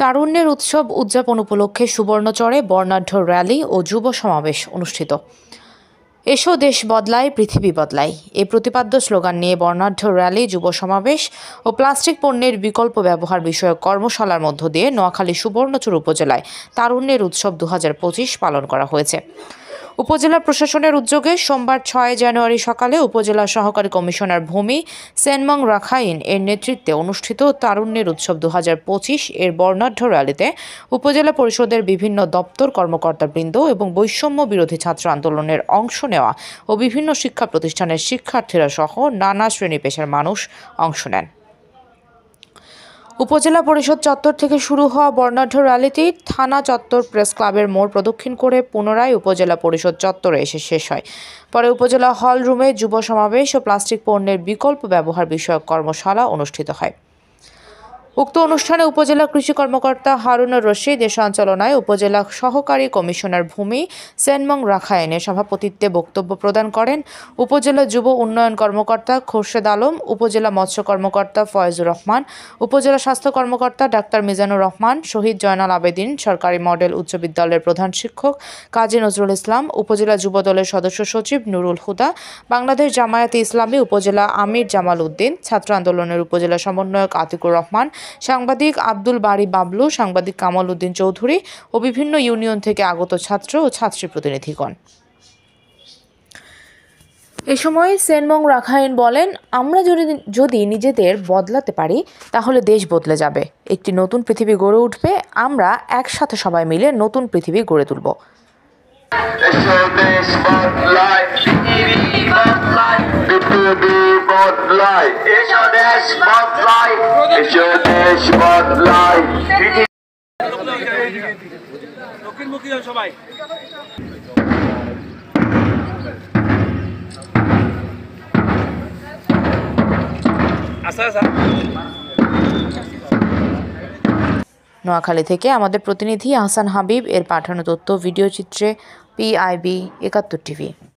তারুণ্যের উৎসব উদযাপন উপলক্ষে সুবর্ণচরে বর্ণাঢ্য র্যালি ও যুব সমাবেশ অনুষ্ঠিত। এসো দেশ বদলায় পৃথিবী বদলায় এ প্রতিপাদ্য স্লোগান নিয়ে বর্ণাঢ্য র্যালি, যুব সমাবেশ ও প্লাস্টিক পণ্যের বিকল্প ব্যবহার বিষয়ক কর্মশালার মধ্য দিয়ে নোয়াখালী সুবর্ণচর উপজেলায় তারুণ্যের উৎসব 2025 পালন করা হয়েছে। উপজেলা প্রশাসনের উদ্যোগে সোমবার 6 জানুয়ারি সকালে উপজেলা সহকারী কমিশনার ভূমি সেনমং রাখাইন এর নেতৃত্বে অনুষ্ঠিত তারুণ্যের উৎসব 2025 এর বর্ণাঢ্য র্যালিতে উপজেলা পরিষদের বিভিন্ন দপ্তর কর্মকর্তাবৃন্দ এবং বৈষম্য বিরোধী ছাত্র আন্দোলনের অংশ নেওয়া ও বিভিন্ন শিক্ষা প্রতিষ্ঠানের শিক্ষার্থীরা সহ নানা শ্রেণী পেশার মানুষ অংশ নেন। উপজেলা পরিষদ চত্বর থেকে শুরু হওয়া বর্ণাঢ্য র্যালিটি থানা চত্বর প্রেস ক্লাবের মোড় প্রদক্ষিণ করে পুনরায় উপজেলা পরিষদ চত্বরে এসে শেষ হয়। পরে উপজেলা হল রুমে যুব সমাবেশ ও প্লাস্টিক পণ্যের বিকল্প ব্যবহার বিষয়ক কর্মশালা অনুষ্ঠিত হয়। উক্ত অনুষ্ঠানে উপজেলা কৃষি কর্মকর্তা হারুনুর রশিদ এর সঞ্চালনায় উপজেলা সহকারী কমিশনার ভূমি সেনমং রাখাইনের সভাপতিত্বে বক্তব্য প্রদান করেন উপজেলা যুব উন্নয়ন কর্মকর্তা খোরশেদ আলম, উপজেলা মৎস্য কর্মকর্তা ফয়েজুর রহমান, উপজেলা স্বাস্থ্য কর্মকর্তা ডাক্তার মিজানুর রহমান, শহীদ জয়নাল আবেদিন সরকারি মডেল উচ্চ বিদ্যালয়ের প্রধান শিক্ষক কাজী নজরুল ইসলাম, উপজেলা যুব দলের সদস্য সচিব নুরুল হুদা, বাংলাদেশ জামায়াতে ইসলামী উপজেলা আমির জামাল উদ্দিন, ছাত্র আন্দোলনের উপজেলা সমন্বয়ক আতিকুর রহমান, সাংবাদিক আব্দুল বারী বাবলু, সাংবাদিক কামাল উদ্দিন চৌধুরী ও বিভিন্ন ইউনিয়ন থেকে আগত ছাত্র ও ছাত্রী প্রতিনিধিগণ। এ সময় সেনমং রাখাইন বলেন, আমরা যদি নিজেদের বদলাতে পারি তাহলে দেশ বদলে যাবে, একটি নতুন পৃথিবী গড়ে উঠবে, আমরা একসাথে সবাই মিলে নতুন পৃথিবী গড়ে তুলব। সবাই নোয়াখালী থেকে আমাদের প্রতিনিধি আহসান হাবিব এর পাঠানো তথ্য ভিডিও চিত্রে PIB 71 টিভি।